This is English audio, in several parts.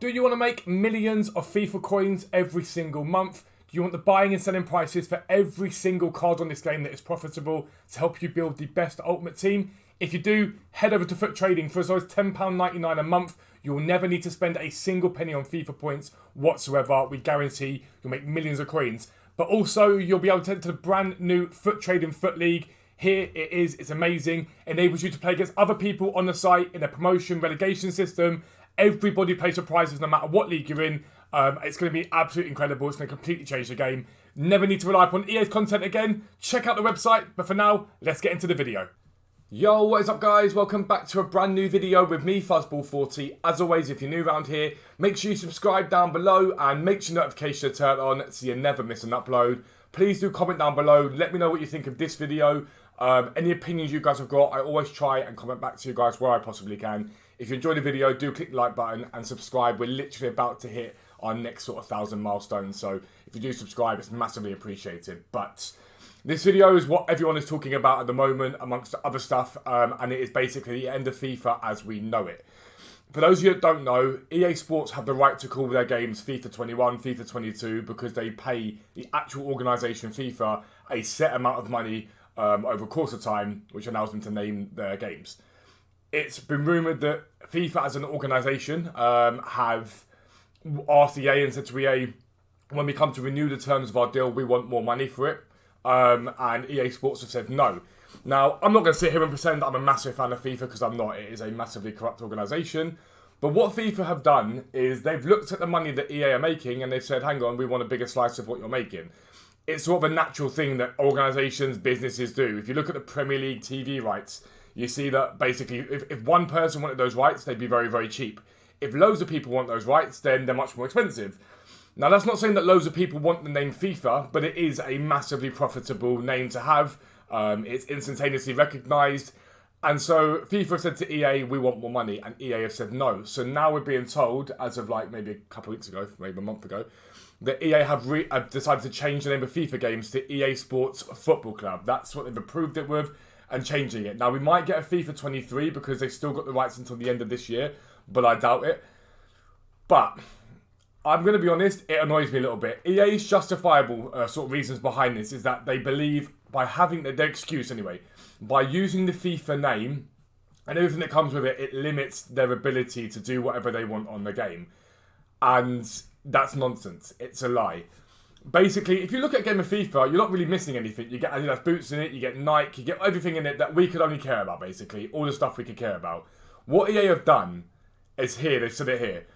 Do you want to make millions of FIFA coins every single month? Do you want the buying and selling prices for every single card on this game that is profitable to help you build the best ultimate team? If you do, head over to Foot Trading. For as low as £10.99 a month, you'll never need to spend a single penny on FIFA points whatsoever. We guarantee you'll make millions of coins. But also, you'll be able to enter the brand new Foot Trading Foot League. Here it is, it's amazing. Enables you to play against other people on the site in a promotion relegation system. Everybody plays for prizes no matter what league you're in. It's going to be absolutely incredible. It's going to completely change the game. Never need to rely upon EA's content again. Check out the website. But for now, let's get into the video. Yo, what is up guys? Welcome back to a brand new video with me, Fuzzball40. As always, if you're new around here, make sure you subscribe down below and make sure notifications are turned on so you never miss an upload. Please do comment down below. Let me know what you think of this video. Any opinions you guys have got, I always try and comment back to you guys where I possibly can. If you enjoyed the video, do click the like button and subscribe. We're literally about to hit our next sort of 1,000 milestones. So if you do subscribe, it's massively appreciated. But this video is what everyone is talking about at the moment, amongst other stuff. And it is basically the end of FIFA as we know it. For those of you that don't know, EA Sports have the right to call their games FIFA 21, FIFA 22, because they pay the actual organisation FIFA a set amount of money over a course of time, which allows them to name their games. It's been rumoured that FIFA as an organisation have asked EA and said to EA, when we come to renew the terms of our deal, we want more money for it. And EA Sports have said no. Now, I'm not going to sit here and pretend I'm a massive fan of FIFA because I'm not. It is a massively corrupt organisation. But what FIFA have done is they've looked at the money that EA are making and they've said, hang on, we want a bigger slice of what you're making. It's sort of a natural thing that organisations, businesses do. If you look at the Premier League TV rights, you see that basically if one person wanted those rights, they'd be very, very cheap. If loads of people want those rights, then they're much more expensive. Now, that's not saying that loads of people want the name FIFA, but it is a massively profitable name to have. It's instantaneously recognised. And so FIFA said to EA, we want more money, and EA have said no. So now we're being told, as of like maybe a couple of weeks ago, maybe a month ago, that EA have decided to change the name of FIFA games to EA Sports Football Club. That's what they've approved it with, and changing it. Now, we might get a FIFA 23 because they've still got the rights until the end of this year, but I doubt it. But I'm going to be honest, it annoys me a little bit. EA's justifiable sort of reasons behind this is that they believe by having their excuse anyway, by using the FIFA name and everything that comes with it, it limits their ability to do whatever they want on the game. And that's nonsense. It's a lie. Basically, if you look at a game of FIFA, you're not really missing anything. You get Adidas boots in it, you get Nike, you get everything in it that we could only care about, basically. All the stuff we could care about. What EA have done is here, they said it here.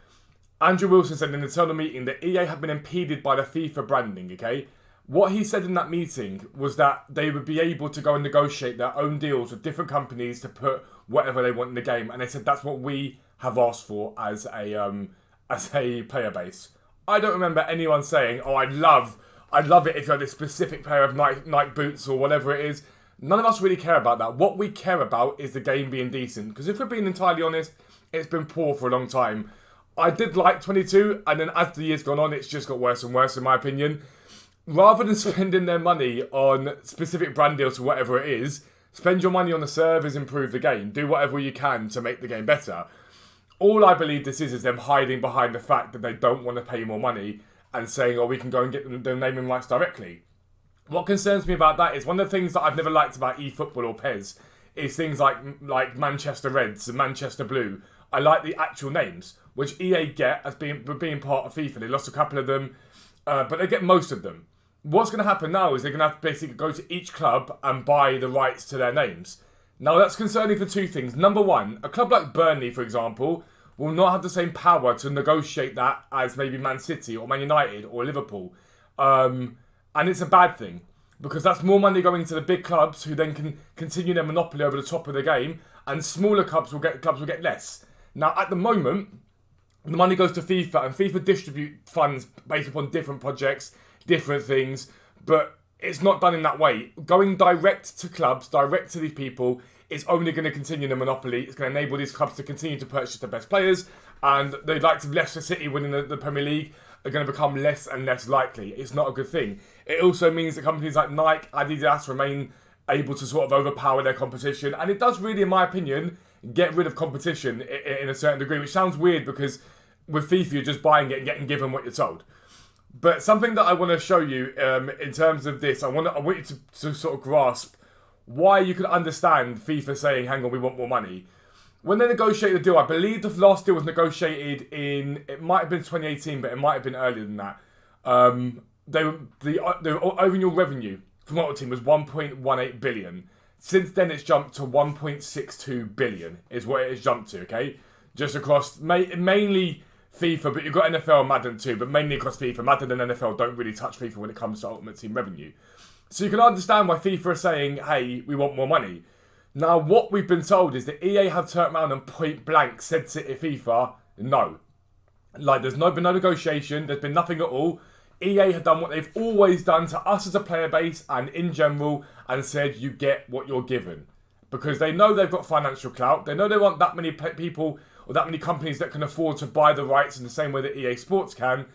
Andrew Wilson said in an internal meeting that EA have been impeded by the FIFA branding, okay? What he said in that meeting was that they would be able to go and negotiate their own deals with different companies to put whatever they want in the game. And they said that's what we have asked for as a player base. I don't remember anyone saying, oh, I'd love it if you had this specific pair of Nike boots or whatever it is. None of us really care about that. What we care about is the game being decent. Because if we're being entirely honest, it's been poor for a long time. I did like 22, and then as the years gone on, it's just got worse and worse in my opinion. Rather than spending their money on specific brand deals or whatever it is, spend your money on the servers, improve the game. Do whatever you can to make the game better. All I believe this is them hiding behind the fact that they don't want to pay more money and saying, oh, we can go and get the naming rights directly. What concerns me about that is one of the things that I've never liked about eFootball or PES is things like Manchester Reds and Manchester Blue. I like the actual names, which EA get as being part of FIFA. They lost a couple of them, but they get most of them. What's going to happen now is they're going to have to basically go to each club and buy the rights to their names. Now, that's concerning for two things. Number one, a club like Burnley, for example, will not have the same power to negotiate that as maybe Man City or Man United or Liverpool. And it's a bad thing because that's more money going to the big clubs who then can continue their monopoly over the top of the game, and smaller clubs will get less. Now, at the moment, the money goes to FIFA, and FIFA distribute funds based upon different projects, different things, but it's not done in that way. Going direct to clubs, direct to these people, is only going to continue the monopoly. It's going to enable these clubs to continue to purchase the best players, and the likes of Leicester City winning the Premier League are going to become less and less likely. It's not a good thing. It also means that companies like Nike, Adidas remain able to sort of overpower their competition, and it does really, in my opinion, get rid of competition in a certain degree, which sounds weird because with FIFA, you're just buying it and getting given what you're told. But something that I want to show you in terms of this, I want you to sort of grasp why you can understand FIFA saying, hang on, we want more money. When they negotiated the deal, I believe the last deal was negotiated it might have been 2018, but it might have been earlier than that. The overall revenue from Ultimate Team was 1.18 billion. Since then, it's jumped to 1.62 billion, is what it has jumped to, okay? Just across, mainly FIFA, but you've got NFL and Madden too, but mainly across FIFA. Madden and NFL don't really touch FIFA when it comes to Ultimate Team revenue. So you can understand why FIFA are saying, hey, we want more money. Now, what we've been told is that EA have turned around and point blank said to FIFA, no. Like, there's been no negotiation, there's been nothing at all. EA have done what they've always done to us as a player base and in general, and said you get what you're given. Because they know they've got financial clout, they know they want that many people or that many companies that can afford to buy the rights in the same way that EA Sports can.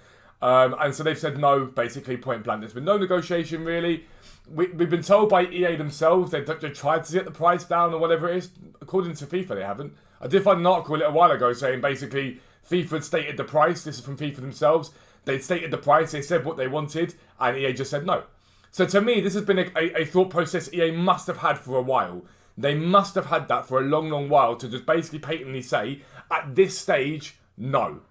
And so they've said no, basically, point blank. There's been no negotiation, really. We've been told by EA themselves they tried to get the price down or whatever it is. According to FIFA, they haven't. I did find an article a little while ago saying basically FIFA had stated the price. This is from FIFA themselves. They stated the price, they said what they wanted, and EA just said no. So to me, this has been a thought process EA must have had for a while. They must have had that for a long, long while to just basically patently say, at this stage, no.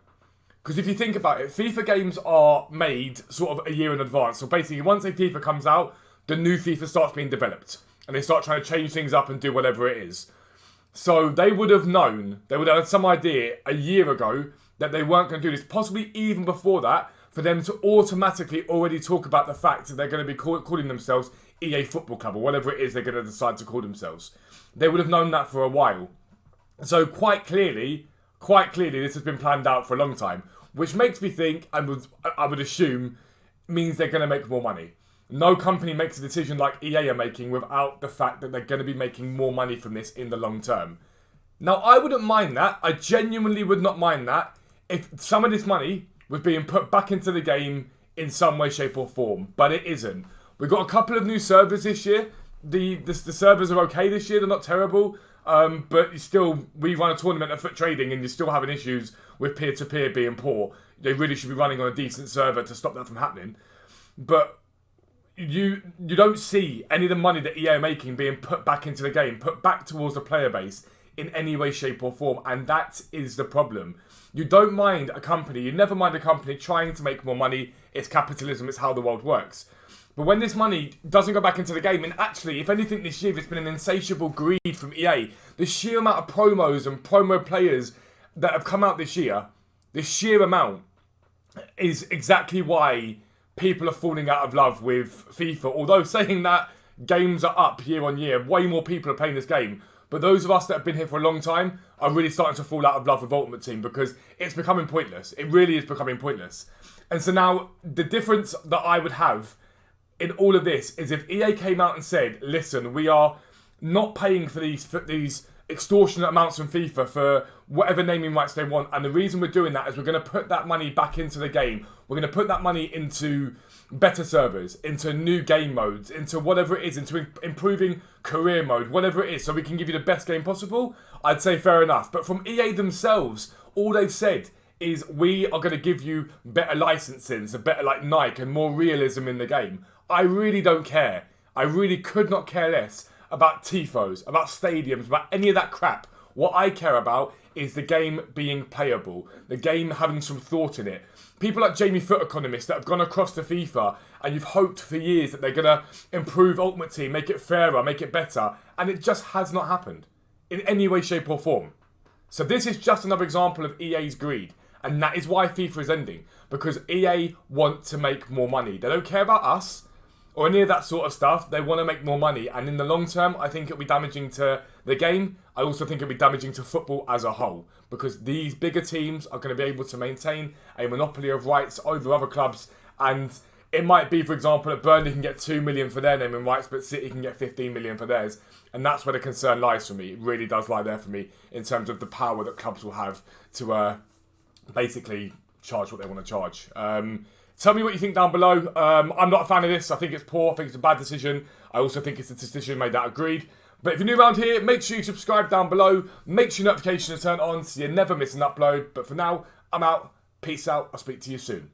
Because if you think about it, FIFA games are made sort of a year in advance. So basically, once a FIFA comes out, the new FIFA starts being developed. And they start trying to change things up and do whatever it is. So they would have known, they would have had some idea a year ago that they weren't going to do this. Possibly even before that, for them to automatically already talk about the fact that they're going to be calling themselves EA Football Club or whatever it is they're going to decide to call themselves. They would have known that for a while. So quite clearly, this has been planned out for a long time, which makes me think, and I would assume, means they're going to make more money. No company makes a decision like EA are making without the fact that they're going to be making more money from this in the long term. Now, I wouldn't mind that. I genuinely would not mind that if some of this money was being put back into the game in some way, shape or form. But it isn't. We've got a couple of new servers this year. The servers are okay this year. They're not terrible. But still, we run a tournament of Foot Trading and you're still having issues with peer-to-peer being poor. They really should be running on a decent server to stop that from happening. But you don't see any of the money that EA are making being put back into the game, put back towards the player base in any way, shape or form. And that is the problem. You don't mind a company, you never mind a company trying to make more money. It's capitalism, it's how the world works. But when this money doesn't go back into the game, and actually, if anything this year, it's been an insatiable greed from EA. The sheer amount of promos and promo players that have come out this year, the sheer amount is exactly why people are falling out of love with FIFA. Although saying that, games are up year on year, way more people are playing this game. But those of us that have been here for a long time are really starting to fall out of love with Ultimate Team because it's becoming pointless. It really is becoming pointless. And so now, the difference that I would have in all of this is if EA came out and said, listen, we are not paying for these extortionate amounts from FIFA for whatever naming rights they want. And the reason we're doing that is we're going to put that money back into the game. We're going to put that money into better servers, into new game modes, into whatever it is, into improving career mode, whatever it is, so we can give you the best game possible. I'd say fair enough. But from EA themselves, all they've said is we are going to give you better licensing, so better like Nike and more realism in the game. I really don't care. I really could not care less about TIFOs, about stadiums, about any of that crap. What I care about is the game being playable, the game having some thought in it. People like Jamie Foot Economist that have gone across to FIFA and you've hoped for years that they're going to improve Ultimate Team, make it fairer, make it better, and it just has not happened in any way, shape or form. So this is just another example of EA's greed, and that is why FIFA is ending, because EA want to make more money. They don't care about us or any of that sort of stuff. They want to make more money, and in the long term, I think it'll be damaging to the game. I also think it'll be damaging to football as a whole, because these bigger teams are going to be able to maintain a monopoly of rights over other clubs, and it might be, for example, that Burnley can get 2 million for their naming rights, but City can get 15 million for theirs, and that's where the concern lies for me. It really does lie there for me in terms of the power that clubs will have to basically charge what they want to charge. Tell me what you think down below. I'm not a fan of this. I think it's poor. I think it's a bad decision. I also think it's a decision made out of greed. But if you're new around here, make sure you subscribe down below. Make sure your notifications are turned on so you never miss an upload. But for now, I'm out. Peace out. I'll speak to you soon.